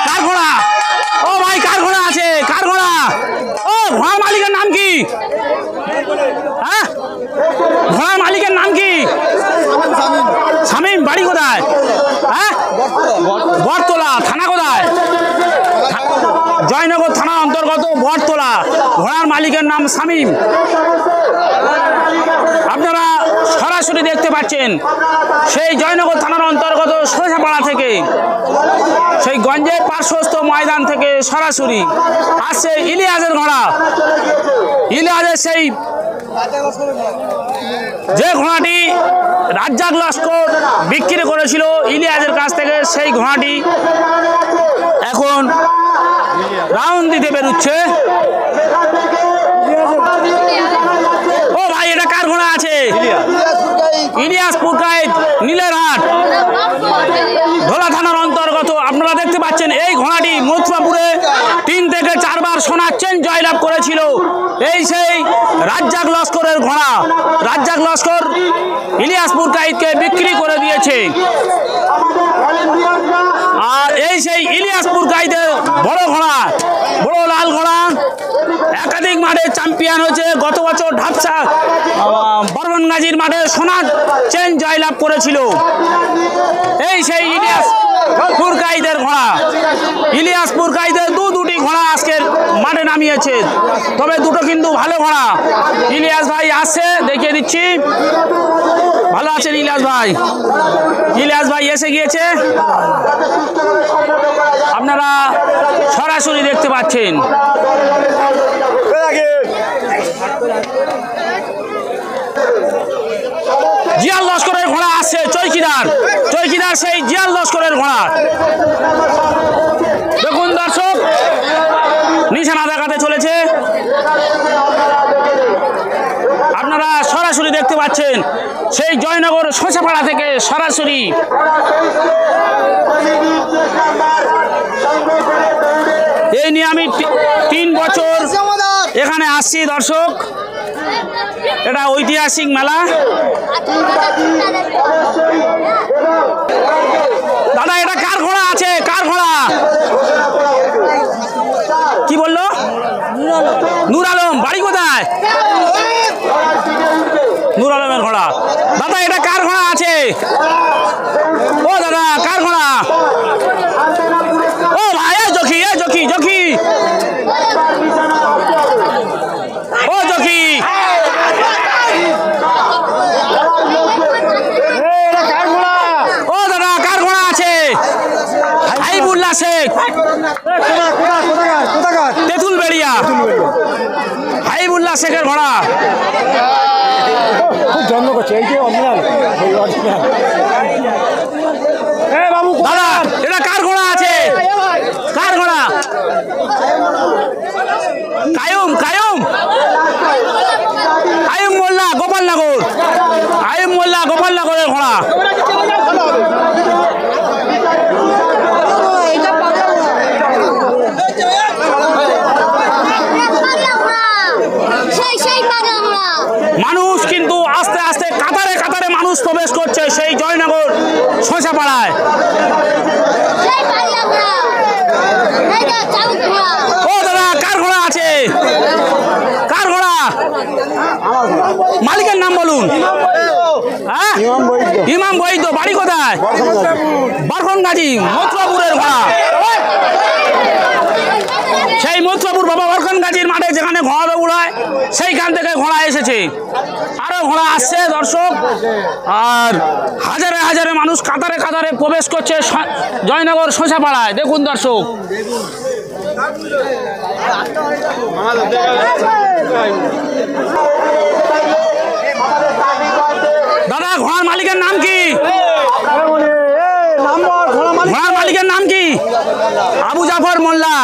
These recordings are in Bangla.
কার ঘোড়া? ও ভাই কার ঘোড়া আছে? কার ঘোড়া? ও ঘোড়ার মালিকের নাম কি? হ্যাঁ ঘোড়ার মালিকের নাম কি? শামীম। বাড়ি কোথায়? হ্যাঁ বটতলা। থানা কোথায়? জয়নগর থানার অন্তর্গত বটতলা। ঘোড়ার মালিকের নাম শামীম। আপনারা সরাসরি দেখতে পাচ্ছেন সেই জয়নগর থানার অন্তর্গত সোজাপাড়া থেকে, সেই গঞ্জের পার্শ্বস্থ ময়দান থেকে সরাসরি আসছে ইলিয়াসের ঘোড়া। ইলিয়াসের সেই যে ঘোড়াটি রাজ্জাক লস্কর বিক্রি করেছিল ইলিয়াসের কাছ থেকে, সেই ঘোড়াটি এখন রাউন্ড দিতে বেরোচ্ছে। ও ভাই এটা কার ঘোড়া আছে? ইলিয়াস পুরকায়েত, নীলেরহাট, ধোলা থানার অন্তর্গত। আপনারা দেখতে পাচ্ছেন এই ঘোড়াটি মথুরাপুরে 3 থেকে 4 বার সোনার চেন জয়লাভ করেছিল। এই সেই রাজ্জাক লস্করের ঘোড়া। রাজ্জাক লস্কর ইলিয়াস পুরকায়েতকে বিক্রি করে দিয়েছে। আর এই সেই ইলিয়াস পুরকায়েতের বড় ঘোড়া, বড় লাল ঘোড়া, একাধিক মাঠে চ্যাম্পিয়ন হয়েছে। গত বছর ঢাপসা বরবনগাজীর মাঠে সোনার চেন জয়লাভ করেছিল। এই সেই ইলিয়াস পুরকায়েতের ঘোড়া। ইলিয়াস পুরকায়েতের দুটি ঘোড়া আজকের মাঠে নামিয়েছে, তবে দুটো কিন্তু ভালো ঘোড়া। ইলিয়াস ভাই আসছে, দেখিয়ে দিচ্ছি। ভালো আছেন ইলিয়াস ভাই? ইলিয়াস ভাই এসে গিয়েছে, আপনারা সরাসরি দেখতে পাচ্ছেন। জিয়াল লস্করের ঘোড়া আসছে, চৌকিদার। চৌকিদার সেই জিয়াল লস্করের ঘোড়া। দেখুন দর্শক, নিশানা দেখাতে চলেছে। আপনারা সরাসরি দেখতে পাচ্ছেন সেই জয়নগর সোজাপাড়া থেকে সরাসরি। এই নিয়ে আমি 3 বছর এখানে আসছি দর্শক। এটা ঐতিহাসিক মেলা। দাদা এটা কার ঘোড়া আছে? কার ঘোড়া? কি বললো? নূর আলম। বাড়ি কোথায়? নূর আলমের ঘোড়া। দাদা এটা কার ঘোড়া আছে? ও দাদা কার ঘোড়া? ও ভাই জকি, জকি জকি, ও জকি। ও দাদা কার ঘোড়া আছে? হাইবুল্লাহ শেখ, তেঁতুল বেড়িয়া। হাইবুল্লাহ শেখের ঘোড়া। জন্ম করছে এই যে অরিজিনাল। দাদা এটা কার ঘোড়া আছে? কার ঘোড়া? কায়ুম। কায়ুম, কায়ুম মোল্লা, গোপালনগর। কায়ুম মোল্লা, গোপালনগরের ঘোড়া। মানুষ কিন্তু আস্তে আস্তে কাতারে কাতারে মানুষ প্রবেশ করছে সেই জয়নগর সোজাপাড়ায়। ও দাদা কার ঘোড়া আছে? কার ঘোড়া? মালিকের নাম বলুন। হ্যাঁ ইমাম বৈদ্য। বাড়ি কোথায়? বরকনগাজী, মথুরাপুরের ঘোড়া। সেই মথুরাপুর বাবা বরকনগাজীর মাঠে যেখানে ঘোড়া দৌড় হয় সেইখান থেকে ঘোড়া এসেছে। আরো ঘোড়া আসছে দর্শক। আর হাজারে হাজারে মানুষ কাতারে কাতারে প্রবেশ করছে জয়নগর সোজাপাড়ায়। দেখুন দর্শক। দাদা ঘোড়ার মালিকের নাম কি? ঘোড়ার মালিকের নাম কি? আবু জাফর মোল্লা,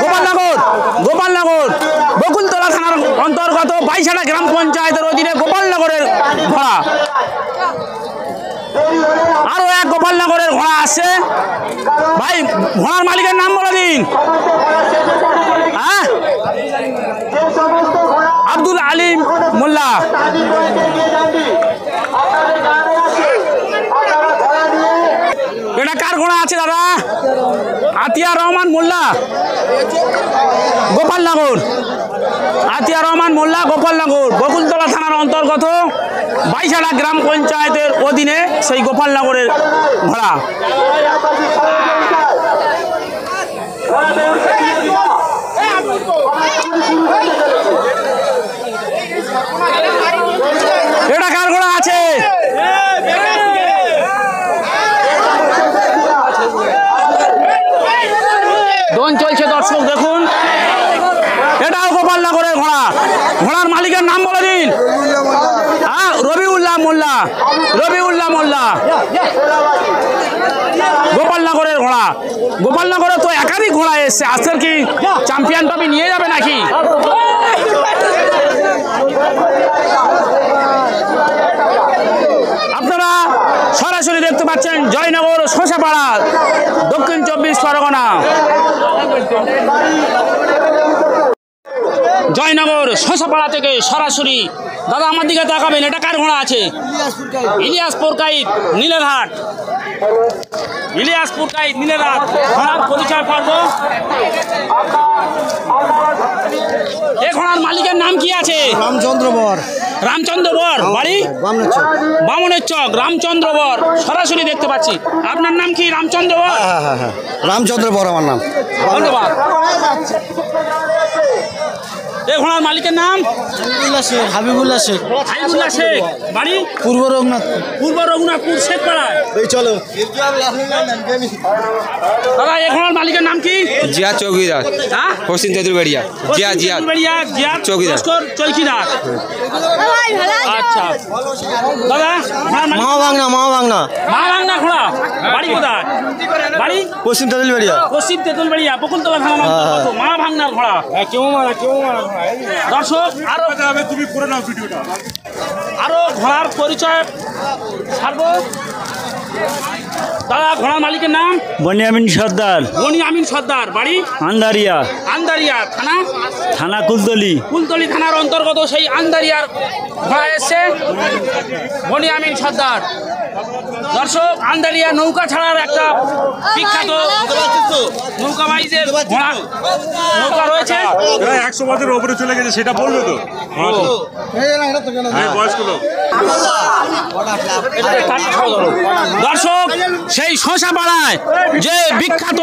গোপালনগর। গোপালনগর বকুলতলা থানার অন্তর্গত বাইশাড়া গ্রাম পঞ্চায়েতের অধীনে গোপালনগরের ঘোড়া। আরো এক গোপালনগরের ঘোড়া আসছে। ভাই ঘোড়ার মালিকের নাম বলে দিন। হ্যাঁ আব্দুল আলিম মোল্লা। এটা এটা কার ঘোড়া আছে দাদা? আতিয়া রহমান মোল্লা, গোপালনগর। আতিয়া রহমান মোল্লা, গোপালনগর, বকুলতলা থানার অন্তর্গত বাইশাড়া গ্রাম পঞ্চায়েতের অধীনে সেই গোপালনগরের ঘোড়া। এটা কার ঘোড়া আছে? দোন চলছে দর্শক দেখুন, এটাও গোপালনগরের ঘোড়া। ঘোড়ার মালিকের নাম বলে দিন। হ্যাঁ, রবিউল্লাহ মোল্লা, রবিউল্লাহ মোল্লা, গোপালনগরের ঘোড়া। গোপালনগরে তো একাধিক ঘোড়া এসছে, আজকের কি চ্যাম্পিয়ন ট্রফি নিয়ে যাবে নাকি? আপনারা সরাসরি দেখতে পাচ্ছেন জয়নগর শোষাপাড়া, দক্ষিণ 24 পরগনা। জয়নগর শোষাপাড়া থেকে সরাসরি। দাদা আমার দিকে তাকাবেন, এটা কার ঘোড়া আছে? ইলিয়াসপুর কাইত নীলেরহাট, ইলিয়াসপুর কাইত নীলেরহাট। ঘোড়ার পরিচয় পর্ব। এই ঘোড়ার মালিকের নাম কি আছে? রামচন্দ্র বর, রামচন্দ্র বর, বাড়ি বামনের চক, রামচন্দ্র বর সরাসরি দেখতে পাচ্ছি। আপনার নাম কি? রামচন্দ্র বর। হ্যাঁ, রামচন্দ্র বর আমার নাম। ধন্যবাদ। এই ঘোড়ার মালিকের নাম? হাবিবুল্লাহ শেখ, হাবিবুল্লাহ শেখ, হাবিবুল্লাহ শেখ, বাড়ি পূর্ব রঘুনাথ, পূর্ব রঘুনাথপুর শেখপাড়ায়। এই চলো। দাদা এই ঘোড়ার মালিকের নাম কি? জিয়া চৌকিদার, হ্যাঁ, পশ্চিম তেঁতুলবাড়িয়া। জিয়া জিয়া জিয়া চৌকিদার। চৌকিদার। আচ্ছা দাদা, মহাবাংলা, মহাবাংলা, মহাবাংলা ঘোড়া, বাড়ি কোথায়? বাড়ি পশ্চিম তেঁতুলবাড়িয়া। পশ্চিম তেঁতুলবাড়িয়া, বকুলতলা থানা অন্তর্গত মহাভাংনার ঘোড়া। দর্শক তুমি করে নাও ভিডিওটা। আরো ঘোড়ার পরিচয় ছাড়বো। দাদা ঘোড়ার মালিকের নাম? বনিয়ামিন সর্দার, বনি আমিন সর্দার, বাড়ি আন্দারিয়া, আন্দারিয়া থানা, থানা কুলতলি। কুলতলি থানার অন্তর্গত সেই আন্দারিয়ার ঘোড়া এসছে বনি আমিন সর্দার। দর্শক আন্দারিয়া নৌকা ছাড়ার একটা বিখ্যাত নৌকাবাইজের ঘোড়া নৌকা রয়েছে। 100 বছরের উপরে চলে গেছে, সেটা বলবে তো। হ্যাঁ, বয়স্ক লোক। দর্শক সেই শোষাপাড়ায় যে বিখ্যাত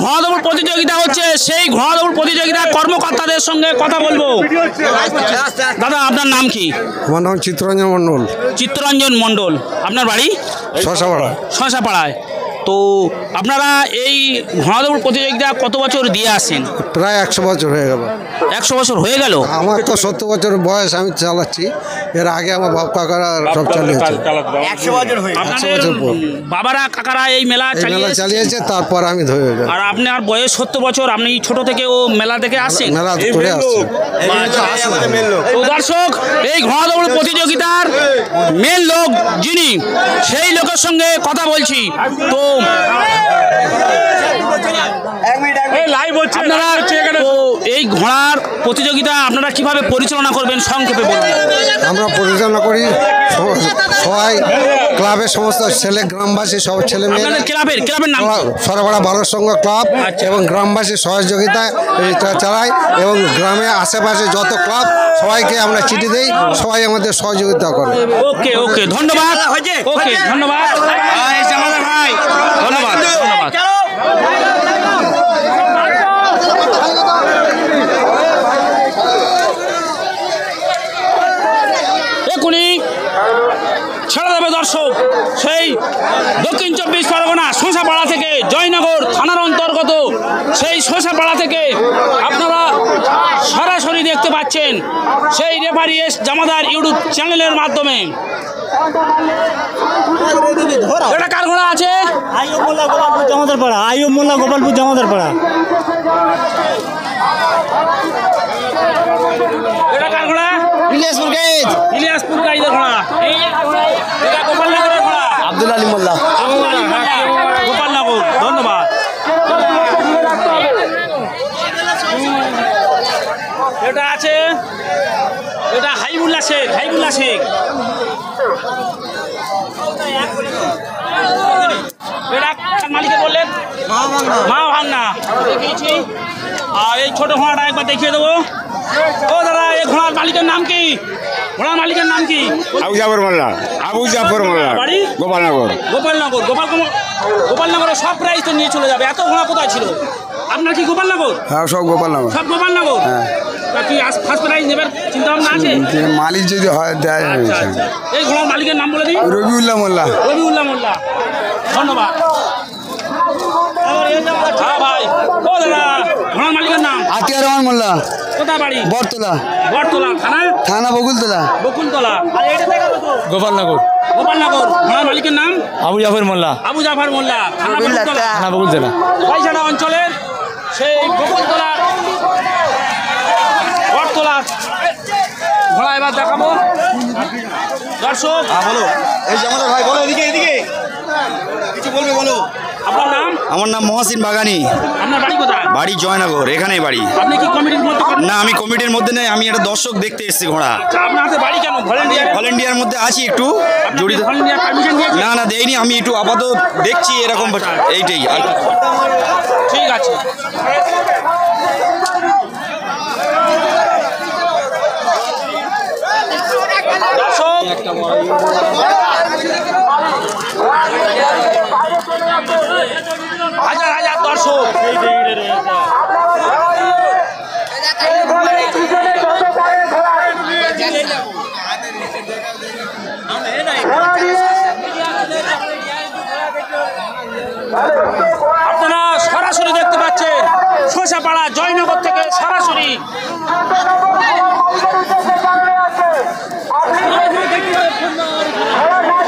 ঘোড়া দৌড় প্রতিযোগিতা হচ্ছে, সেই ঘোড়া দৌড় প্রতিযোগিতার কর্মকর্তাদের সঙ্গে কথা বলবো। দাদা আপনার নাম কি? আমার নাম চিত্তরঞ্জন মণ্ডল, চিত্তরঞ্জন মণ্ডল। আপনার বাড়ি? শশাপাড়া। শোষাপাড়ায়। তো আপনারা এই ঘোড়া দৌড় প্রতিযোগিতা কত বছর দিয়ে আসছেন? প্রায় 100 বছর হয়ে গেল। 100 বছর হয়ে গেল? আমার তো 70 বছর বয়স, আমি চালাচ্ছি। এর আগে আমার বাপ কাকারা সব চালিয়েছে। 100 বছর হয়ে আপনাদের 100 বছর পর। বাবারা কাকারা এই মেলা এই মেলা চালিয়ে চালিয়েছে, তারপর আমি ধরে যাই। আর আপনার বয়স 70 বছর, আপনি ছোট থেকে ও মেলা থেকে আসছেন? মেলা করে আসছে। তো দর্শক এই ঘোড়া দৌড় প্রতিযোগিতার মেন লোক যিনি, সেই লোকের সঙ্গে কথা বলছি। তো লাইভ হচ্ছে। আপনারা তো এই ঘোড়ার প্রতিযোগিতা আপনারা কিভাবে পরিচালনা করবেন সংক্ষেপে বলুন। আমরা পরিচালনা করি সবাই, ক্লাবের সমস্ত ছেলে, গ্রামবাসী সব ছেলে মেয়ে, আপনাদের ক্লাবের নাম? সরবরাহ বালক সংঘ ক্লাব এবং গ্রামবাসীর সহযোগিতায় এটা চালাই, এবং গ্রামে আশেপাশে যত ক্লাব সবাইকে আমরা চিঠি দেই, সবাই আমাদের সহযোগিতা করে। ওকে ওকে, ধন্যবাদ। ওকে ধন্যবাদ, ভাই ধন্যবাদ ধন্যবাদ। এখনই ছেড়ে দেবে দর্শক সেই দক্ষিণ 24 পরগনা শোষাপাড়া থেকে, জয়নগর থানার অন্তর্গত সেই শোষাপাড়া থেকে আপনারা সরাসরি দেখতে পাচ্ছেন সেই রেফারি এস জামাদার ইউটিউব চ্যানেলের মাধ্যমে। এটা কার ঘোড়া আছে? আইয়ুব মোল্লা, গোপালপুর জামাদার পাড়া। আইয়ুব মোল্লা, গোপালপুর জামাদার পাড়া। এটা কার ঘোড়া? ইলিয়াসপুর গাইজ, ইলিয়াসপুর গাইদের ঘোড়া। এটা গোপালনগরের ঘোড়া, আব্দুল আলী মোল্লা। গোপালনগর। ধন্যবাদ। এটা আছে, এটা হাইবুল্লাহ শেখ, হাইবুল্লাহ শেখ। এটা মালিকে বললেন মা ভাঙনা দেখিয়েছি। আর এই ছোট ঘোড়াটা একবার দেখিয়ে দেবো। ও দাদা এই ঘোড়ার মালিকের নাম কি? ঘোড়ার মালিকের নাম কি? আবু জাফর মোল্লা। আবু জাফর মোল্লা, বাড়ি গোপালনগর। গোপালনগর। গোপালনগরে সব প্রাইস তো নিয়ে চলে যাবে। এত ঘোড়া কোথায় ছিল আপনার? কি গোপালনগর? হ্যাঁ, সব গোপালনগর। সব গোপালনগর। তা কি ফার্স্ট প্রাইজ নেবার চিন্তা ভাবনা আছে? মালিক যদি হয় দেয়। আচ্ছা আচ্ছা। এই ঘোড়ার মালিকের নাম বলে দিই। রবিউল্লাহ মোল্লা। রবিউল্লাহ মোল্লা, ধন্যবাদ। হ্যাঁ ভাই। ও দাদা ঘোড়ার মালিকের নাম? আতিয়ার রহমান মোল্লা। কোথায় বাড়ি? বরতলা। বটতলা থানা? থানা বকুলতলা। বকুলতলা। গোপালনগর। গোপালনগর। ঘোড়ার মালিকের নাম? আবু জাফর মোল্লা। আবু জাফর মোল্লা, থানা বকুলতলা। থানা বকুলতলা। পয়সাটা অঞ্চলের সেই বকুলতলা বটতলা ঘোড়া এবার দেখাবো দর্শক। বলো এই যে আমাদের ভাই, বলো এদিকে এদিকে কিছু বলবে, বলো। আপনার নাম? আমার নাম মহাসিন বাগানি। আপনার বাড়ি কোথায়? বাড়ি জয়নগর, এখানেই বাড়ি। আপনি কি কমিটির মধ্যে করেন? না, আমি কমিটির মধ্যে নেই, আমি একটা দর্শক দেখতে এসেছি ঘোড়া। আচ্ছা, আপনার হাতে বাড়ি কেন? ভলেন্টিয়ার? ভলেন্টিয়ার মধ্যে আছি একটু জড়িত। ভলেন্টিয়ার পারমিশন দিয়েছে? না না, দেয়নি, আমি একটু আপাতত দেখছি এরকম, এইটাই আর কি। ঠিক আছে। দর্শক হাজার হাজার দর্শক আপনারা সরাসরি দেখতে পাচ্ছেন শোষাপাড়া জয়নগর থেকে সরাসরি।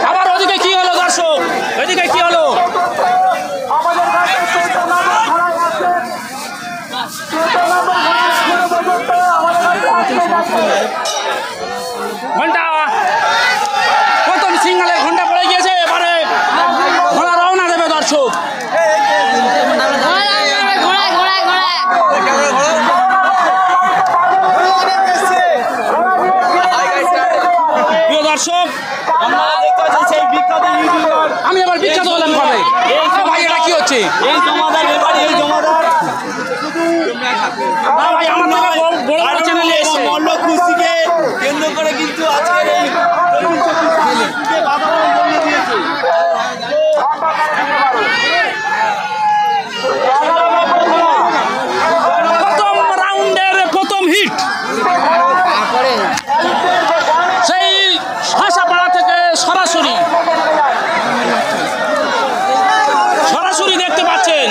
আবার ওদিকে কি হলো দর্শক? ওদিকে কি হলো? ঘন্টা প্রথম সিঙ্গালে ঘন্টা পড়ে গিয়েছে। এবারে ঘোড়া রওনা দেবে দর্শক। প্রিয় দর্শক, আমি এবার বিখ্যাত হলাম কবে? ভাই এটা কি হচ্ছে? না ভাই, আমার থেকে বড় বড় চ্যানেলে এসছে। কেন্দ্র করে কিন্তু আজকের এই প্রথম রাউন্ডের প্রথম হিট সেই শাসাপাড়া থেকে সরাসরি দেখতে পাচ্ছেন।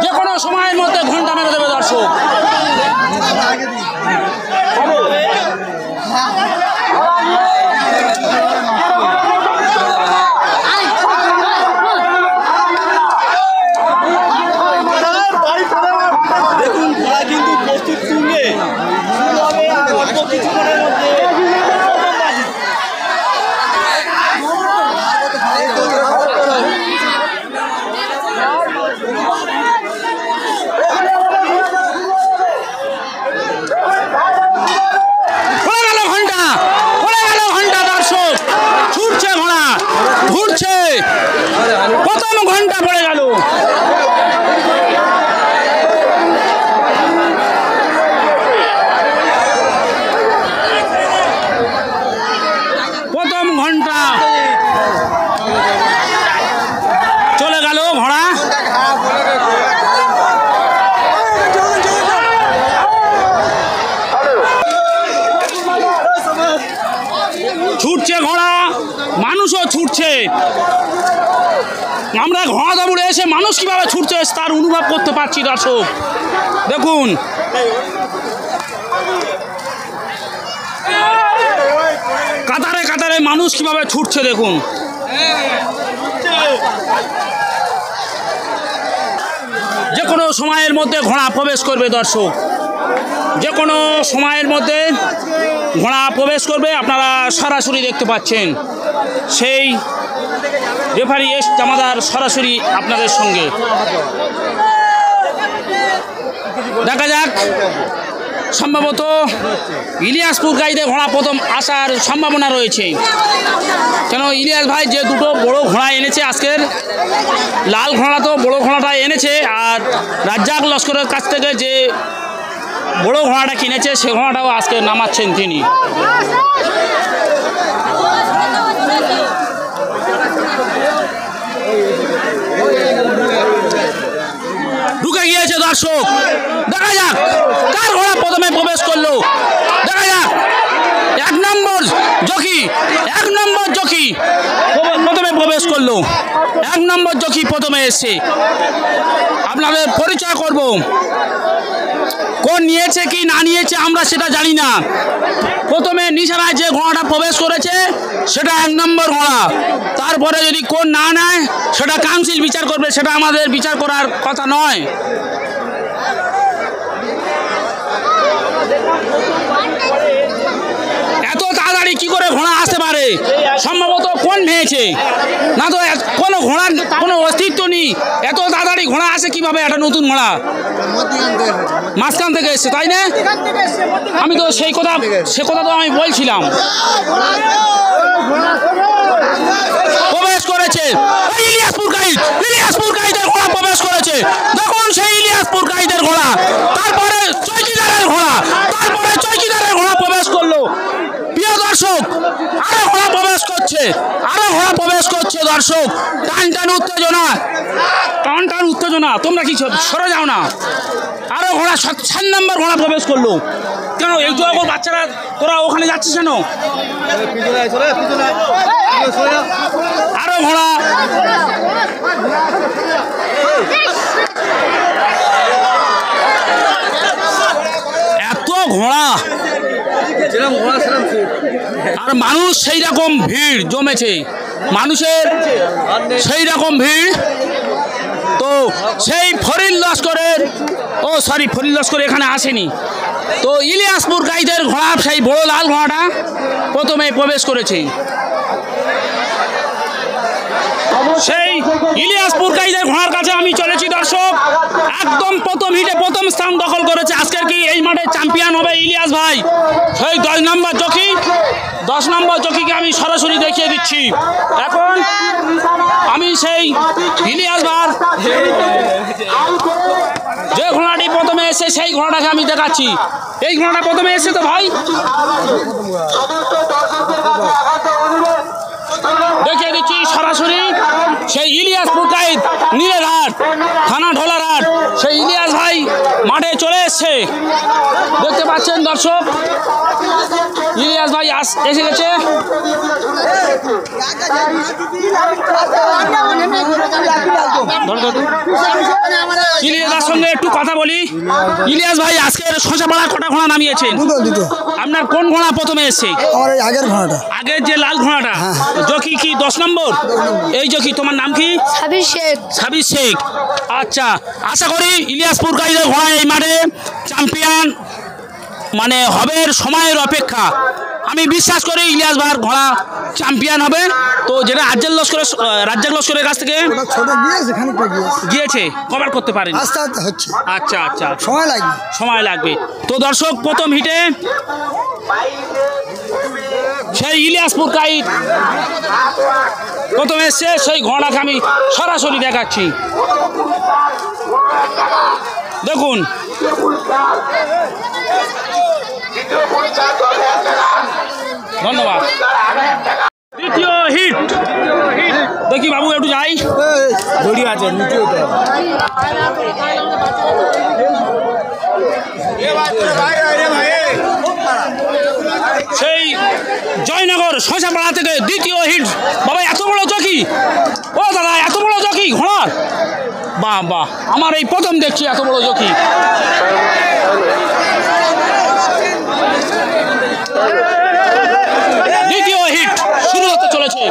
যে কোনো সময়ের মধ্যে ঘন্টা মেরে দেবে দর্শক। দেখুন ঘোড়া কিন্তু প্রস্তুত তুলবে অল্প কিছুক্ষণের মধ্যে। দর্শক ছুটছে ঘোড়া, ঘুরছে, প্রথম ঘন্টা পড়ে গেল। প্রথম ঘন্টা চলে গেল ঘোড়া। ছুটছে ঘোড়া, মানুষও ছুটছে। আমরা ঘোড়া দৌড়ে এসে মানুষ কিভাবে ছুটছে তার অনুভব করতে পারছি দর্শক। দেখুন কাতারে কাতারে মানুষ কিভাবে ছুটছে দেখুন। যে কোনো সময়ের মধ্যে ঘোড়া প্রবেশ করবে দর্শক। যে কোনো সময়ের মধ্যে ঘোড়া প্রবেশ করবে, আপনারা সরাসরি দেখতে পাচ্ছেন। সেই রেফারি এস জামাদার সরাসরি আপনাদের সঙ্গে। দেখা যাক, সম্ভবত ইলিয়াসপুর গাইতে ঘোড়া প্রথম আসার সম্ভাবনা রয়েছে, কেন ইলিয়াস ভাই যে দুটো বড় ঘোড়া এনেছে আজকের, লাল ঘোড়া তো বড় ঘোড়াটা এনেছে, আর রাজ্জাক লস্করের কাছ থেকে যে বড় ঘোড়াটা কিনেছে সে ঘোড়াটাও আজকে নামাচ্ছেন তিনি। ঢুকে গিয়েছে দর্শক, দেখা যাক কার ঘোড়া প্রথমে প্রবেশ করলো। দেখা যাক, এক নম্বর জকি প্রথমে প্রবেশ করলো, এক নম্বর জকি প্রথমে এসছে। আপনাদের পরিচয় করব, কোন নিয়েছে কি না নিয়েছে আমরা সেটা জানি না। প্রথমে নিশানায় যে ঘোড়াটা প্রবেশ করেছে সেটা এক নম্বর ঘোড়া, তারপরে যদি কোন না নেয় সেটা কাউন্সিল বিচার করবে, সেটা আমাদের বিচার করার কথা নয়। এত তাড়াতাড়ি কি করে ঘোড়া আসতে পারে? সম্ভবত কোন ভেঙেছে, না তো কোনো ঘোড়ার কোনো অস্তিত্ব নেই। এত তাড়াতাড়ি ঘোড়া আসে কিভাবে? একটা নতুন ঘোড়া মাঝখান থেকে এসছে, তাই না? আমি তো সে কথা তো আমি বলছিলাম। প্রবেশ করেছে ইলিয়াসপুর গাইদের ঘোড়া প্রবেশ করেছে। দেখুন সেই ইলিয়াসপুর গাইদের ঘোড়া, তারপরে চৌকিদারের ঘোড়া প্রবেশ করলো। প্রিয় দর্শক, আরো ঘোড়া প্রবেশ করছে দর্শক। টান উত্তেজনা, তোমরা কি সরে যাও না? আরো ঘোড়া 7 নম্বর ঘোড়া প্রবেশ করলো। কেন এই যুবক বাচ্চারা তোরা ওখানে যাচ্ছিস কেন? আরো ঘোড়া, এত ঘোড়া আর মানুষ সেই রকম ভিড় জমেছে, মানুষের সেই রকম ভিড়। তো সেই ফরিদ লস্কর এখানে আসেনি, তো ইলিয়াসপুর গাইদের ঘোড়া সেই বড় লাল ঘোড়াটা প্রথমে প্রবেশ করেছে। সেই ইলিয়াসপুর গাইদের ঘোড়ার কাছে আমি চলেছি দর্শক। একদম প্রথম হিটে প্রথম স্থান দখল করেছে। আজকের কি এই মাঠে চ্যাম্পিয়ন হবে ইলিয়াস ভাই। সেই 10 নম্বর জকিকে আমি সরাসরি দেখিয়ে দিচ্ছি। এখন আমি সেই ইলিয়াস ভাই যে ঘোড়াটি প্রথমে এসে সেই ঘোড়াটাকে আমি দেখাচ্ছি। এই ঘোড়াটা প্রথমে এসে তো ভাই দেখিয়ে দিচ্ছি সরাসরি। সেই ইলিয়াসপুর গাইদ নীলেরহাট থানা ঢোলারহাট, সেই ইলিয়াস ভাই মাঠে চলে এসছে, দেখতে পাচ্ছেন দর্শক। ইলিয়াস ভাই এসে গেছে। ইলিয়াসের সঙ্গে একটু কথা বলি। ইলিয়াস ভাই, আজকের শশাপাড়া কটা ঘোড়া নামিয়েছেন? আপনার কোন ঘোড়া প্রথমে এসছে? আগের ঘোড়াটা, আগের যে লাল ঘোড়াটা, জকি কি 10 নম্বর? এই জকি, তোমার নাম কি? সাবির শেখ। আচ্ছা, আশা করি ইলিয়াসপুর গাইদের ঘোড়া এই মাঠে চ্যাম্পিয়ন মানে হবে, সময়ের অপেক্ষা। আমি বিশ্বাস করি ইলিয়াস ভাইয়ের ঘোড়া চ্যাম্পিয়ন হবে। তো যেটা রাজ্জাক লস্করের কাছ থেকে গিয়েছে, কভার করতে পারেন। আচ্ছা, সময় লাগবে। তো দর্শক, প্রথম হিটে সেই ইলিয়াসপুর গাইড প্রথমে এসছে, সেই ঘোড়াকে আমি সরাসরি দেখাচ্ছি। দেখুন, ধন্যবাদ। দ্বিতীয় হিট দেখি বাবু, একটু যাই, দড়ি আছে সেই জয়নগর শশাপাড়া থেকে দ্বিতীয় হিট। বাবা, এত বড় চকি! ও দাদা, এত বড় চকি ঘোড়ার! বাহ বাহ, আমার এই প্রথম দেখছি এত বড় চকি। দ্বিতীয় হিট শুরু হতে চলেছে।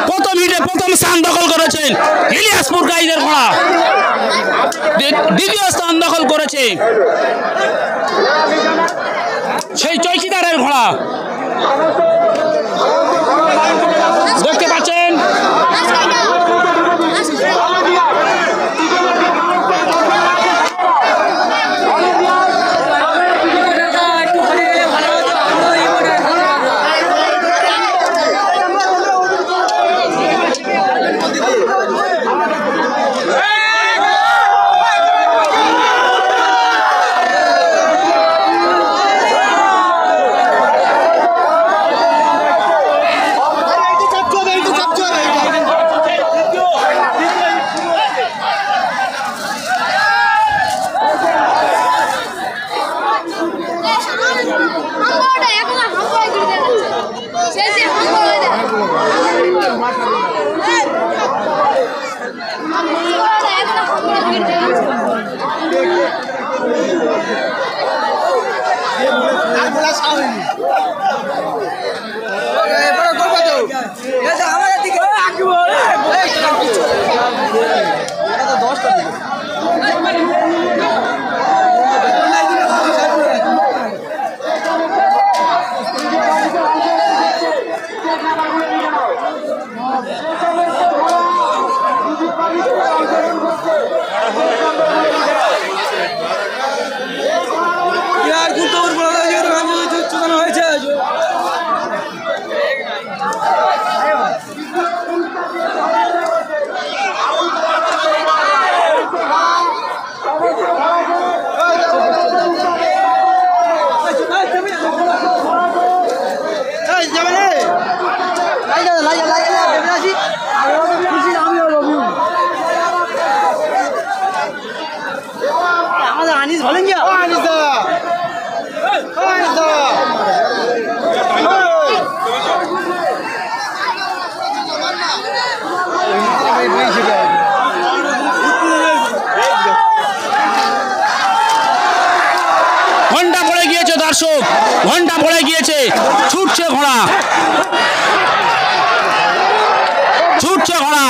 প্রথম হিটে প্রথম স্থান দখল করেছেন ইলিয়াসপুর গাইদের ঘোড়া, দ্বিতীয় স্থান দখল করেছে সেই চৌকিদারের ঘোড়া দেখতে পাচ্ছেন। ঘন্টা পড়ে গিয়েছে দর্শক, ঘন্টা পড়ে গিয়েছে, ছুটছে ঘোড়া, ছুটছে ঘোড়া।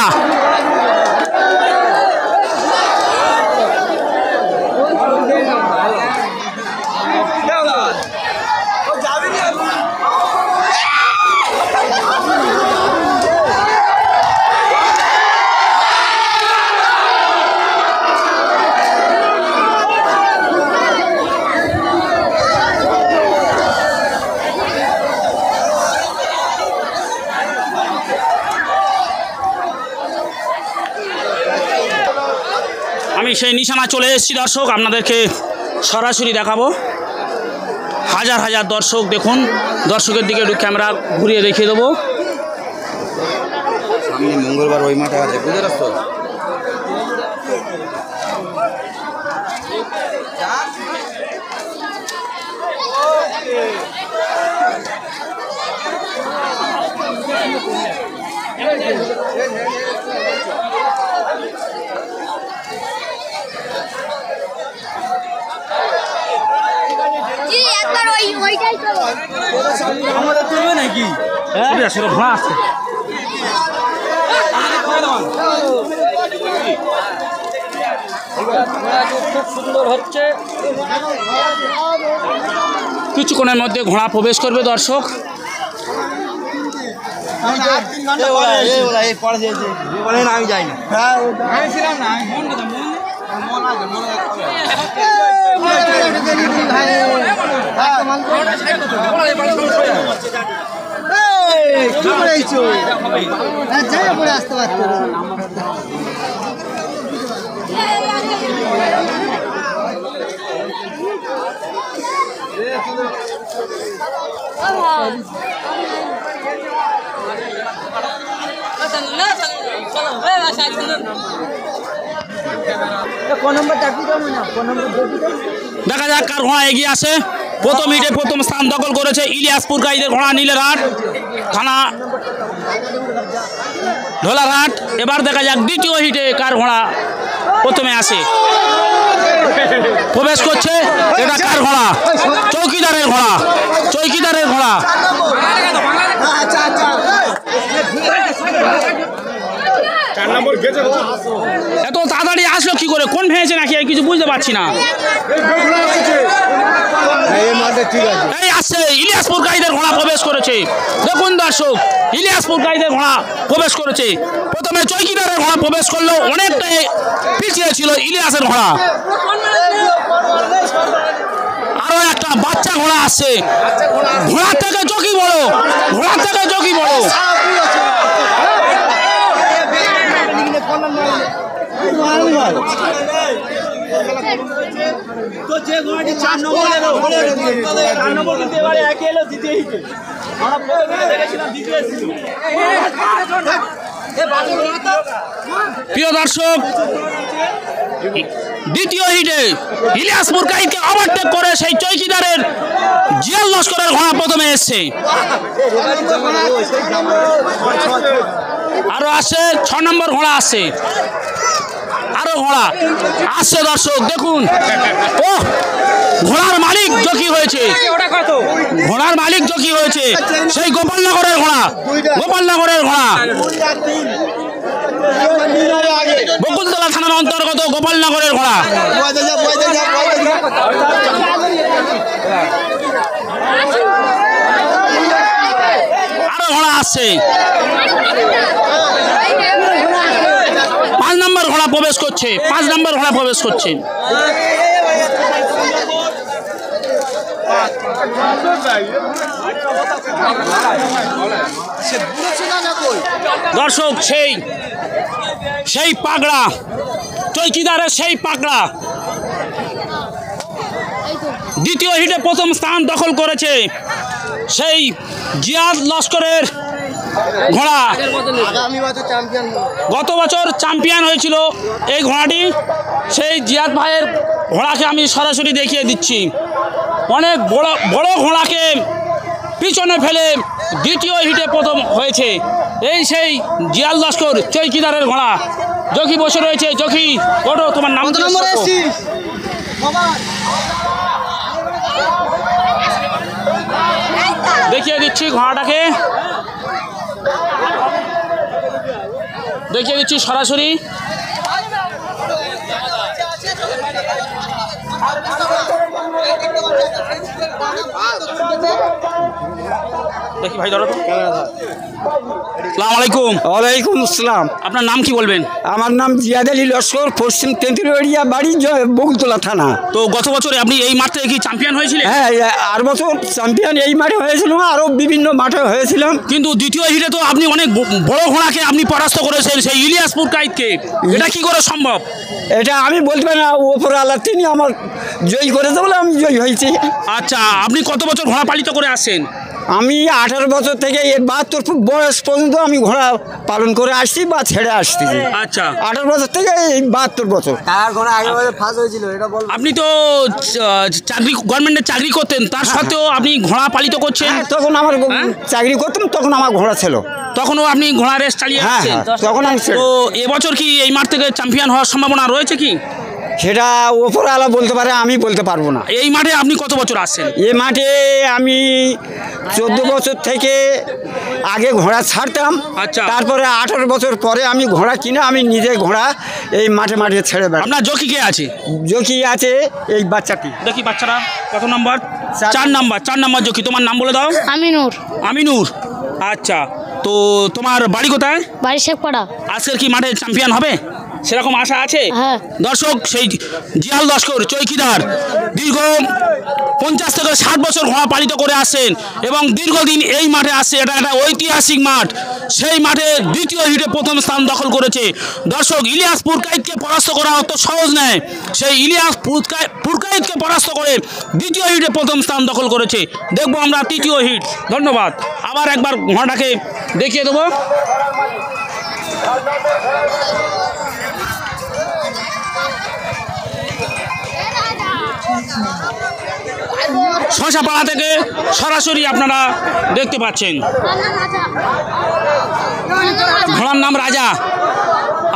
আমি সেই নিশানা চলে এসেছি দর্শক, আপনাদেরকে সরাসরি দেখাবো। হাজার হাজার দর্শক দেখুন, দর্শকের দিকে একটু ক্যামেরা ঘুরিয়ে দেখিয়ে দেবো। সামনে মঙ্গলবার ওই মাঠে আছে, বুঝতে পারছো? ঘোড়া আসছে, খুব সুন্দর হচ্ছে। কিছুক্ষণের মধ্যে ঘোড়া প্রবেশ করবে দর্শক। আমি যাই না। আসতে পারতো দেখা যাক কার ঘোড়া এগিয়ে আসে। প্রথম হিটে প্রথম স্থান দখল করেছে ইলিয়াসপুর গাইদের ঘোড়া নীলেরহাট থানা ঢোলারহাট। এবার দেখা যাক দ্বিতীয় হিটে কার ঘোড়া প্রথমে আসে, প্রবেশ করছে। এটা কার ঘোড়া? চৌকিদারের ঘোড়া, চৌকিদারের ঘোড়া। এত তাড়াতাড়ি আসলো কি করে? কোন ভেঙেছে নাকি কিছু বুঝতে পারছি না। এই আসছে ইলিয়াসপুর গাইদের ঘোড়া প্রবেশ করেছে। দেখুন দর্শক, ইলিয়াসপুর গাইদের ঘোড়া প্রবেশ করেছে। প্রথমে চৌকিদারের ঘোড়া প্রবেশ করলো, অনেকটাই পিছিয়ে ছিল ইলিয়াসের ঘোড়া। আরো একটা বাচ্চা ঘোড়া আসছে। ঘোড়া থেকে জকি বড়, ঘোড়া থেকে জকি বড়। তো যে ঘোড়াটি 4 নম্বর কিন্তু এবারে একে এলো দ্বিতীয় হিটে। আমরা প্রথমে দেখেছিলাম দ্বিতীয় ছিল। প্রিয় দর্শক, দ্বিতীয় হিটে ইলিয়াসপুর গাইদকে ওভারটেক করে সেই চৌকিদারের জিয়াল লস্করের ঘোড়া প্রথমে এসছে। আরো আসছে 6 নম্বর ঘোড়া আসছে, আরো ঘোড়া আসছে। দর্শক দেখুন, ও ঘোড়ার মালিক জকি হয়েছে, ঘোড়ার মালিক জকি হয়েছে সেই গোপালনগরের ঘোড়া, গোপালনগরের ঘোড়া, বকুলতলা থানার অন্তর্গত গোপালনগরের ঘোড়া। আরো ঘোড়া আসছে। 5 নম্বর ঘোড়া প্রবেশ করছে, 5 নম্বর ঘোড়া প্রবেশ করছে। দর্শক, সেই পাগড়া, চৌকিদারের সেই পাগড়া দ্বিতীয় হিটে প্রথম স্থান দখল করেছে সেই জিয়াদ লস্করের ঘোড়া। গত বছর চ্যাম্পিয়ন হয়েছিল এই ঘোড়াটি। সেই জিয়াদ ভাইয়ের ঘোড়াকে আমি সরাসরি দেখিয়ে দিচ্ছি। অনেক বড় বড় ঘোড়াকে পিছনে ফেলে দ্বিতীয় হিটে প্রথম হয়েছে এই সেই জিয়াল লস্কর চৌকিদারের ঘোড়া। জকি বসে রয়েছে। জকি, ওটো, তোমার নাম? দেখিয়ে দিচ্ছি ঘোড়াটাকে, দেখিয়ে দিচ্ছি সরাসরি। দেখি ভাই, ধরো তো। আসসালামু আলাইকুম। ওয়ালাইকুম আসসালাম। আপনার নাম কি বলবেন? আমার নাম জিয়াদ আলী লস্কর, পশ্চিম তেঁতুলিয়া বাড়ি, বকুলতলা থানা। তো গত বছরে আপনি এই মাঠে কি চ্যাম্পিয়ন হয়েছিলেন? হ্যাঁ, আর বছর চ্যাম্পিয়ন এই মাঠে হয়েছিলাম, আরও বিভিন্ন মাঠে হয়েছিলাম। কিন্তু দ্বিতীয় হিটে তো আপনি অনেক বড় ঘোড়াকে আপনি পরাস্ত করেছেন, সেই ইলিয়াসপুর গাইদকে। এটা কি করে সম্ভব? এটা আমি বলতে পারি না, ওপরে আল্লাহ তিনি আমার জয়ী করেছে বলে আমি জয়ী হয়েছি। আচ্ছা, আপনি কত বছর ঘোড়া পালিত করে আসছেন? আমি 18 বছর থেকে 72 বয়স পর্যন্ত আমি ঘোড়া পালন করে আসছি বা ছেড়ে আসতেছি। আচ্ছা, 18 বছর থেকে এই 72 বছর। আপনি তো চাকরি, গভর্নমেন্টের চাকরি করতেন, তার সত্ত্বেও আপনি ঘোড়া পালিত করছেন? তখন আমার চাকরি করতাম, তখন আমার ঘোড়া ছিল, তখনও আপনি ঘোড়া রেস চালিয়ে আসছেন। তখন আমি। তো এবছর কি এই মাঠ থেকে চ্যাম্পিয়ন হওয়ার সম্ভাবনা রয়েছে কি? সেটা ওপরে আলা বলতে পারে, আমি বলতে পারবো না। এই মাঠে আপনি কত বছর আসছেন? এই মাঠে আমি 14 বছর থেকে আগে ঘোড়া ছাড়তাম। আচ্ছা। তারপরে 18 বছর পরে আমি ঘোড়া কিনে আমি নিজে ঘোড়া এই মাঠে মাঠে ছেড়ে বেড়াই। আপনার জকি কে আছে? জকি আছে এই বাচ্চাটি। দেখি বাচ্চারা কত নম্বর? 4 নম্বর। 4 নম্বর জকি। তোমার নাম বলে দাও। আমিনুর। আমিনুর। আচ্ছা, তো তোমার বাড়ি কোথায়? বাড়ি শেখপাড়া। আজকের কি মাঠে চ্যাম্পিয়ন হবে সেরকম আশা আছে? হ্যাঁ। দর্শক, সেই জিয়াল লস্কর চৌকিদার দীর্ঘ 50 থেকে 60 বছর ঘোড়া পালিত করে আসছেন এবং দীর্ঘদিন এই মাঠে আসছে। এটা একটা ঐতিহাসিক মাঠ। সেই মাঠে দ্বিতীয় হিটে প্রথম স্থান দখল করেছে। দর্শক, ইলিয়াসপুর গাইদকে পরাস্ত করা অত সহজ নয়। সেই ইলিয়াসপুর গাইদকে পরাস্ত করে দ্বিতীয় হিটে প্রথম স্থান দখল করেছে। দেখবো আমরা তৃতীয় হিট। ধন্যবাদ। আবার একবার ঘোড়াটাকে দেখিয়ে দেবো। শশাপাড়া থেকে সরাসরি আপনারা দেখতে পাচ্ছেন। ঘোড়ার নাম রাজা।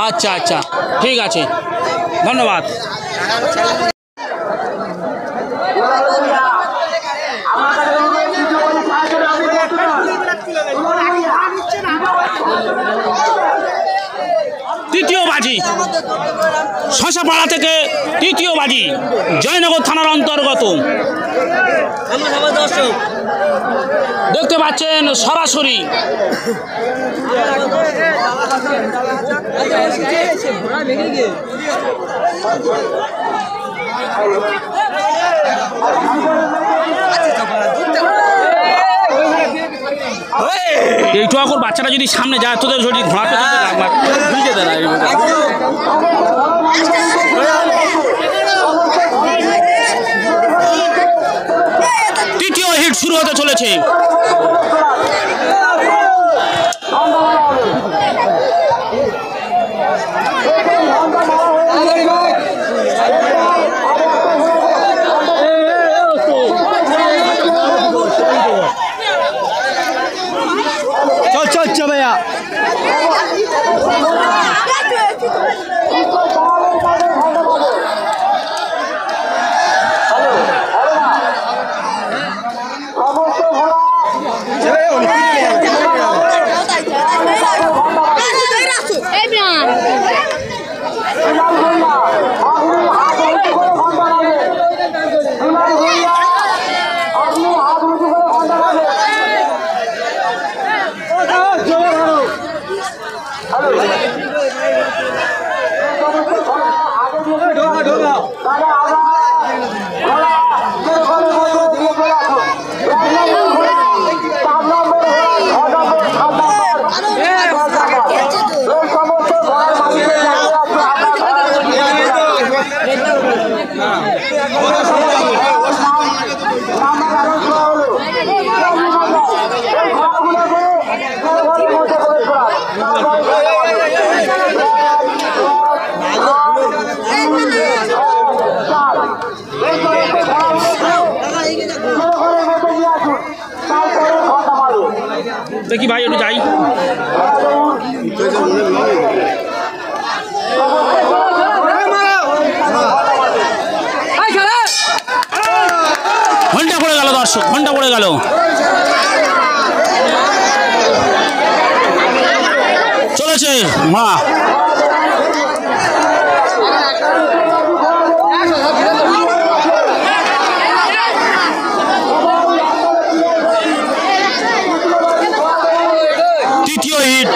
আচ্ছা আচ্ছা, ঠিক আছে, ধন্যবাদ। বাজি শশাপাড়া থেকে তৃতীয় বাজি জয়নগর থানার অন্তর্গত। দেখতে পাচ্ছেন সরাসরি এইটু এখন বাচ্চাটা যদি সামনে যায় তোদের যদি ঘোড়া তৃতীয় হিট শুরু হতে চলেছে। চল ভাইয়া দেখি ভাই একটু যাই। ঘন্টা পড়ে গেল দর্শক, ঘন্টা পড়ে গেল। চলেছে মা তৃতীয় হিট।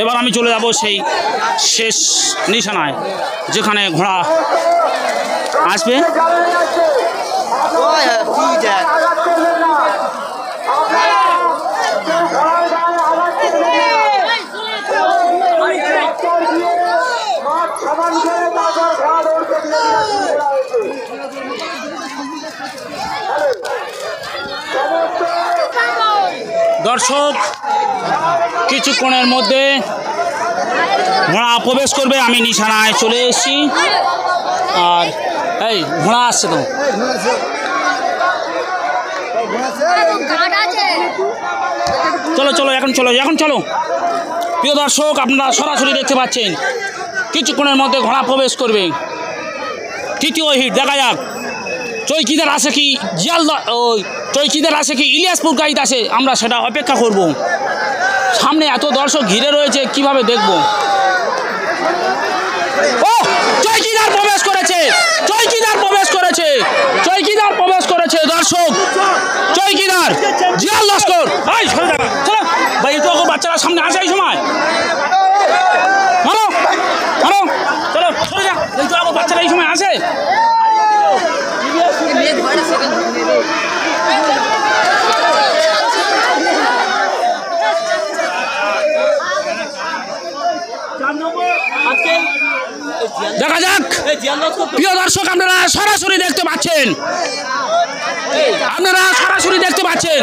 এবার আমি চলে যাব সেই শেষ নিশানায় যেখানে ঘোড়া আসবে। দর্শক কিছুক্ষণের মধ্যে ঘোড়া প্রবেশ করবে। আমি নিশানায় চলে এসেছি আর এই ঘোড়া আসছে তো। চলো চলো এখন চলো, এখন চলো। প্রিয় দর্শক আপনারা সরাসরি দেখতে পাচ্ছেন কিছুক্ষণের মধ্যে ঘোড়া প্রবেশ করবে। তৃতীয় হিট, দেখা যাক চৈকিদার আসে কি ওই চৈকিদার আসে কি ইলিয়াসপুর গাইড আসে, আমরা সেটা অপেক্ষা করব। সামনে এত দর্শক ঘিরে রয়েছে, কিভাবে দেখব। ও চৈকিদার প্রবেশ করেছে, চৈকিদার প্রবেশ করেছে, চৈকিদার প্রবেশ করেছে দর্শক। চৈকিদার জিয়াল লস্কর ভাই ভাই একটু বাচ্চারা সামনে আসে এই সময়। মারো মারো চলো সরে যা, একটু বাচ্চারা এই সময় আসে। দেখা যাক প্রিয় দর্শক আপনারা সরাসরি দেখতে পাচ্ছেন, আপনারা সরাসরি দেখতে পাচ্ছেন।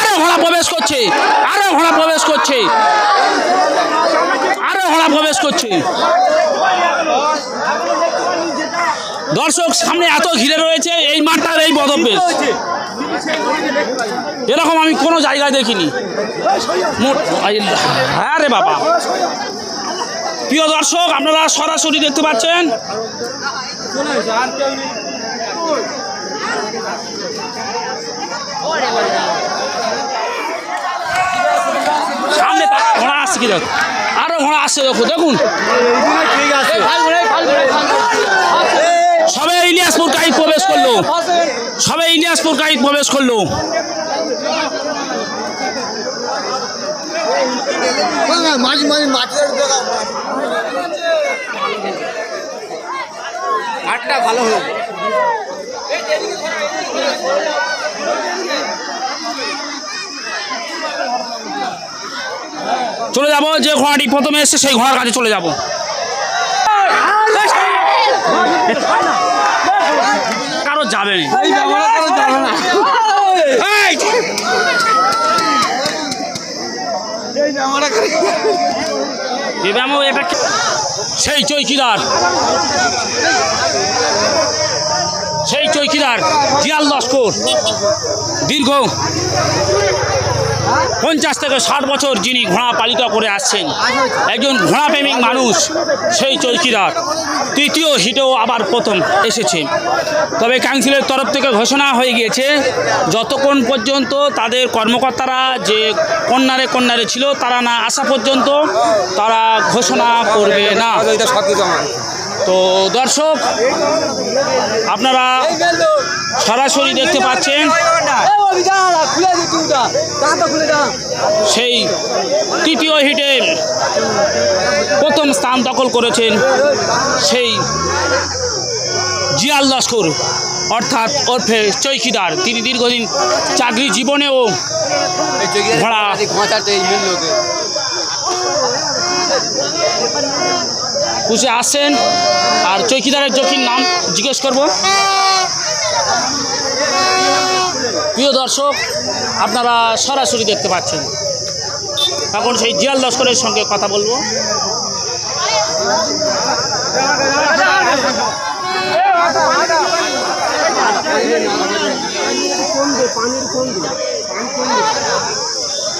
আরো ঘোড়া প্রবেশ করছে, আরো ঘোড়া প্রবেশ করছে, আরো ঘোড়া প্রবেশ করছে। দর্শক সামনে এত ঘিরে রয়েছে, এই মাঠটার এই বদভ্যাস। এরকম আমি কোনো জায়গায় দেখিনি। হ্যাঁ রে বাবা। প্রিয় দর্শক, আপনারা সরাসরি দেখতে পাচ্ছেন সামনে ঘোড়া আসছে, কি দেখ আরো ঘোড়া আসছে, দেখো দেখুন। সবে ইলিয়াসপুর কাহিদ প্রবেশ করলো, সবে ইলিয়াসপুর কাহিদ প্রবেশ করলো। মাঠটা ভালো হোক। চলে যাব, যে ঘোড়াটি প্রথমে এসছে সেই ঘোড়ার কাছে চলে যাব। কারো যাবে না, সেই চৌকিদার, সেই চৌকিদার জিয়াল লস্কর, দীর্ঘ 50 থেকে 60 বছর যিনি ঘোড়া পালিত করে আসছেন, একজন ঘোড়াপ্রেমিক মানুষ, সেই চৌকিদার তৃতীয় হিটেও আবার প্রথম এসেছে। তবে কাউন্সিলের তরফ থেকে ঘোষণা হয়ে গিয়েছে যতক্ষণ পর্যন্ত তাদের কর্মকর্তারা যে কন্যারে ছিল তারা না আসা পর্যন্ত তারা ঘোষণা করবে না। তো দর্শক, আপনারা সরাসরি দেখতে পাচ্ছেন সেই তৃতীয় হিটের প্রথম স্থান দখল করেছেন সেই জিয়াল লস্কর, অর্থাৎ ওরফে চৌকিদার। তিনি দীর্ঘদিন চাকরি জীবনেও ঘোড়া পুষে আসছেন। আর চৌকিদারের জকির নাম জিজ্ঞেস করব। প্রিয় দর্শক, আপনারা সরাসরি দেখতে পাচ্ছেন, এখন সেই জিয়াল লস্করের সঙ্গে কথা বলবো।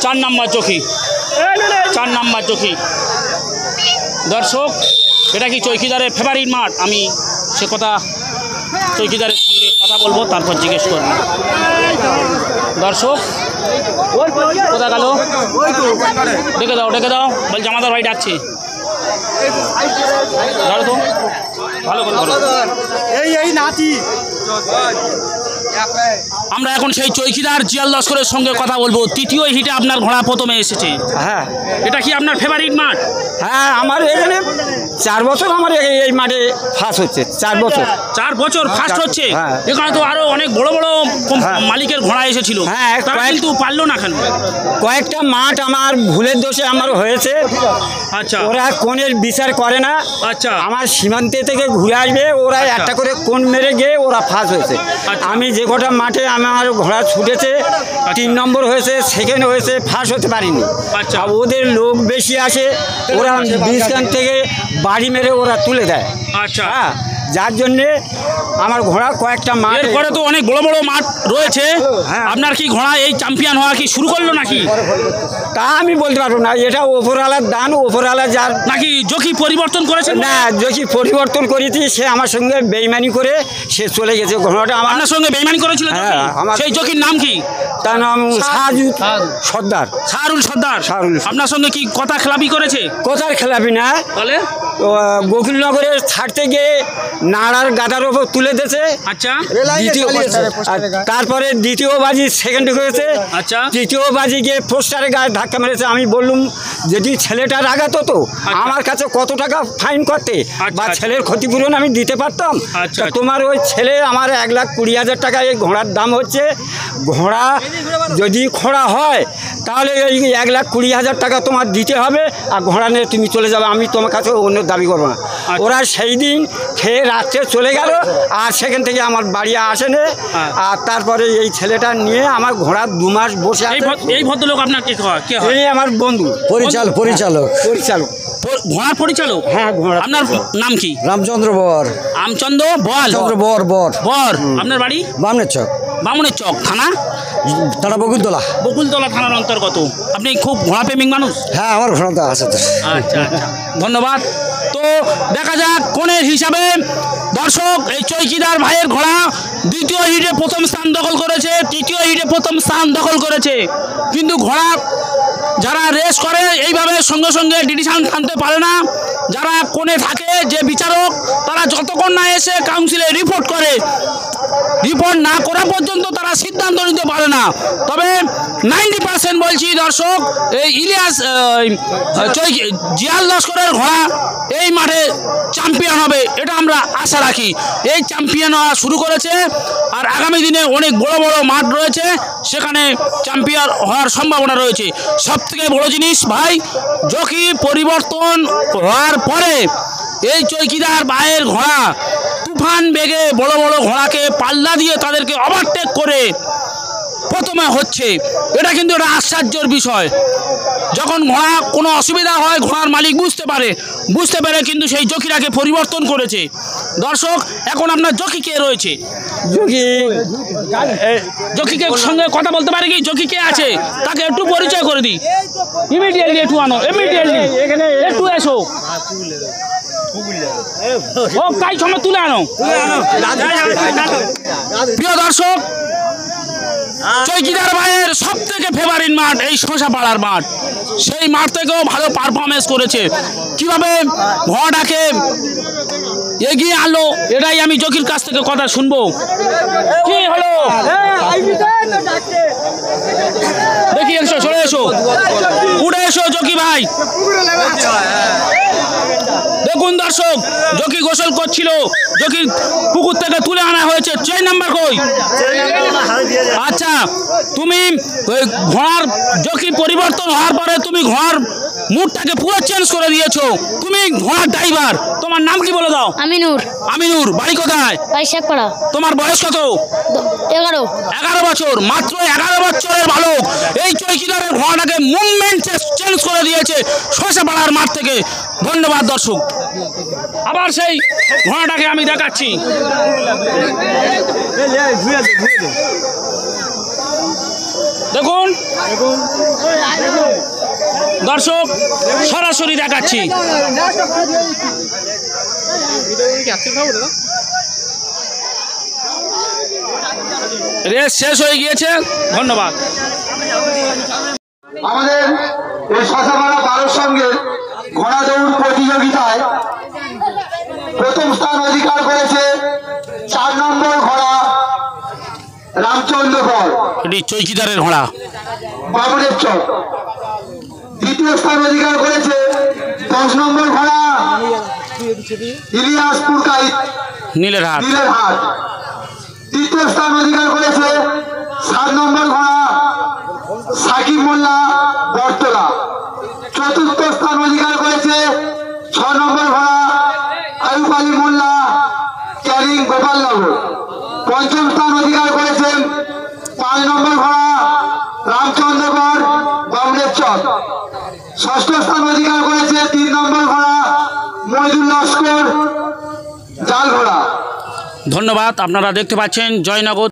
চার নাম্বার চৌকি, 4 নাম্বার চৌকি। দর্শক, এটা কি চৌকিদারের ফেভারিট মাঠ? আমি সে কথা চৌকিদারের সঙ্গে কথা বলবো, তারপর জিজ্ঞেস করবো। দর্শক, কোথা গেল? ডেকে দাও, ডেকে দাও, বল জামাদার ভাই ডাকছে। ধরো তো, ভালো করে ধরো। এই নাতি আমরা এখন সেই চৌকিদার জিয়াল লস্করের সঙ্গে কথা বলবো। তৃতীয় হিটে আপনার ঘোড়া প্রথমে এসেছে। হ্যাঁ এটা কি আপনার ফেভারিট মাঠ? হ্যাঁ, আমার এখানে 4 বছর আমার এই মাঠে ফার্স্ট হচ্ছে। 4 বছর 4 বছর ফার্স্ট হচ্ছে। হ্যাঁ। এখানে তো আরো অনেক বড় বড় মালিকের ঘোড়া এসেছিল, হ্যাঁ, তারা কিন্তু পারলো না কেন? কয়েকটা মাঠ আমার ভুলের দোষে আমার হয়েছে। আচ্ছা, ওরা কোণের বিচার করে না। আচ্ছা, আমার সীমান্তে থেকে ঘুরে আসবে, ওরা আচ্ছা। একটা করে কোণ মেরে গিয়ে ওরা ফার্স্ট হয়েছে। আচ্ছা। আমি যে কটা মাঠে আমার ঘোড়া ছুটেছে, 3 নম্বর হয়েছে, সেকেন্ড হয়েছে, ফার্স্ট হতে পারিনি। আচ্ছা। আর ওদের লোক বেশি আসে, ওরা বিস্কান থেকে বাড়ি মেরে ওরা তুলে দেয়। আচ্ছা। হ্যাঁ, যার জন্যে আমার ঘোড়া কয়েকটা মাঠ। এরপরে তো অনেক বড় বড় মাঠ রয়েছে। হ্যাঁ। আপনার কি ঘোড়া এই চ্যাম্পিয়ন হওয়া কি শুরু করলো নাকি? তা আমি বলতে পারবো না, এটা ওপরওয়ালার দান, ওপরওয়ালা যার। নাকি জকি পরিবর্তন করেছেন? না, যদি পরিবর্তন করেছি, সে আমার সঙ্গে বেইমানি করে সে চলে গেছে। ঘোড়াটা আমার আপনার সঙ্গে বেইমানি করেছিল জকি? হ্যাঁ, সেই জকির নাম কি? তার নাম শাহজুদ সর্দার। শাহরুল সর্দার। শাহরুল সর্দার। আপনার সঙ্গে কি কথা খেলাপি করেছে? কোথার খেলাবি না, বলে গোকুলনগরে ছাড়তে গিয়ে নাড়ার গাদার ওপর তুলে দিয়েছে। আচ্ছা, তারপরে দ্বিতীয় বাজি সেকেন্ড হয়েছে। আচ্ছা। তৃতীয় বাজি গিয়ে পোস্টারে গায়ে ধাক্কা মেরেছে। আমি বললুম, যদি ছেলেটা রাগাতো তো আমার কাছে কত টাকা ফাইন করতে, বা আচ্ছা। ছেলের ক্ষতিপূরণ আমি দিতে পারতাম। আচ্ছা। তা তোমার ওই ছেলে আমার 1,20,000 টাকা এই ঘোড়ার দাম হচ্ছে। ঘোড়া যদি খোঁড়া হয় তাহলে এই 1,20,000 টাকা তোমার দিতে হবে, আর ঘোড়া নিয়ে তুমি চলে যাবে। আমি তোমার কাছে অন্য দাবি করবো না। ওরা সেই দিন খেয়ে রাত্রে চলে গেল, আর সেখান থেকে আমার বাড়ি আসেনি। আর তারপরে এই ছেলেটা নিয়ে আমার ঘোড়া 2 মাস বসে আছে। এই ভদ্রলোক আপনার কে হয়? এই আমার বন্ধু, পরিচালক। ঘোড়ার পরিচালক? হ্যাঁ, ঘোড়া। আপনার নাম কি? রামচন্দ্র বর। রামচন্দ্র বল। বর বর বর। আপনার বাড়ি? বামনের চক। বামুনের চক থানা? তারা বকুলতলা। বকুলতলা থানার অন্তর্গত। আপনি খুব ঘোড়া প্রেমিক মানুষ? হ্যাঁ, আমার ঘোড়া তো আছে তো। আচ্ছা আচ্ছা, ধন্যবাদ। তো দেখা যাক কোণের হিসাবে দর্শক এই চৌকিদার ভাইয়ের ঘোড়া দ্বিতীয় হিটে প্রথম স্থান দখল করেছে, তৃতীয় হিটে প্রথম স্থান দখল করেছে। কিন্তু ঘোড়া যারা রেস করে এইভাবে সঙ্গে সঙ্গে ডিসিশন আনতে পারে না। যারা কোণে থাকে যে বিচারক, তারা যতক্ষণ না এসে কাউন্সিলে রিপোর্ট করে, রিপোর্ট না করা পর্যন্ত তারা সিদ্ধান্ত নিতে পারে না। তবে 90% বলছি দর্শক, এই ইলিয়াস জিয়াল লস্করের ঘোড়া এই মাঠে চ্যাম্পিয়ন হবে, এটা আমরা আশা রাখি। এই চ্যাম্পিয়ন হওয়া শুরু করেছে, আর আগামী দিনে অনেক বড় বড় মাঠ রয়েছে, সেখানে চ্যাম্পিয়ন হওয়ার সম্ভাবনা রয়েছে। সবথেকে বড় জিনিস ভাই, জকি পরিবর্তন হওয়ার পরে এই চৌকিদার ভাইয়ের ঘোড়া তুফান বেগে বড় বড় ঘোড়াকে পাল্লা দিয়ে তাদেরকে ওভারটেক করে প্রথমে হচ্ছে, এটা কিন্তু একটা আশ্চর্যের বিষয়। যখন ঘোড়া কোনো অসুবিধা হয়, ঘোড়ার মালিক বুঝতে পেরে কিন্তু সেই জকিটাকে পরিবর্তন করেছে। দর্শক, এখন আপনার জকি কে রয়েছে? জকিকে সঙ্গে কথা বলতে পারে কি? জকি কে আছে তাকে একটু পরিচয় করে দিই। ইমিডিয়েটলি একটু আনো, ইমিডিয়েটলি একটু এসো, ও কাই সময় তুলে আনো। প্রিয় দর্শক, চৌকিদার ভাইয়ের সব থেকে ফেভারিট মাঠ এই শোষাপাড়ার মাঠ, সেই মাঠ থেকেও ভালো পারফরমেন্স করেছে। কিভাবে ঘোড়াটাকে এগিয়ে আনলো, এটাই আমি জকির কাছ থেকে কথা শুনবো। কি হলো দেখি, এসো, চলে এসো, উঠে এসো জকি ভাই। দেখুন দর্শক, জকি গোসল করছিল, জকি পুকুর থেকে তুলে আনা হয়েছে। চেন নাম্বার কই? আচ্ছা, তুমি ঘোড়ার জকি পরিবর্তন হওয়ার পরে তুমি ঘোড়ার মুডটাকে পুরো চেঞ্জ করে দিয়েছো। তুমি ঘোড়ার ড্রাইভার, তোমার নাম কি বলে দাও? আমিনুর। আমিনুর, বাড়ি কোথায়? শেখপাড়া। তোমার বয়স কত? 11 বছর। মাত্র 11 বছরের বালক এই চৌকিদারের ঘোড়াটাকে মুভমেন্ট চেঞ্জ করে দিয়েছে শোষাপাড়ার মাঠ থেকে। ধন্যবাদ দর্শক। আবার সেই ঘোড়াটাকে আমি দেখাচ্ছি। দেখুন দর্শক, সরাসরি দেখাচ্ছি। রেস শেষ হয়ে গিয়েছে। ধন্যবাদ। আমাদের এই শশাপাড়া 12 সঙ্গে ঘোড়া দৌড় প্রতিযোগিতায় প্রথম স্থান অধিকার করেছে 4 নম্বর ঘোড়া রামচন্দ্রপুর, এটি চৌকিদারের ঘোড়া, বাবুরের চক। দ্বিতীয় স্থান অধিকার করেছে 10 নম্বর ঘোড়া ইলিয়াসপুর কাইত, নীলের হাট। তৃতীয় স্থান অধিকার করেছে 7 নম্বর ঘোড়া সাকিব মোল্লা বটতলা। চতুর্থ স্থান অধিকার করেছে 6 নম্বর ঘোড়া আয়ুব আলী মোল্লা ক্যারিং গোপালনগর। পঞ্চম স্থান অধিকার করেছেন 5 নম্বর ঘোড়া রামচন্দ্রগড় বামনের চক। ষষ্ঠ স্থান অধিকার করেছে 3 নম্বর ঘোড়া মহিদুল লস্কর জাল ঘোড়া। ধন্যবাদ। আপনারা দেখতে পাচ্ছেন জয়নগর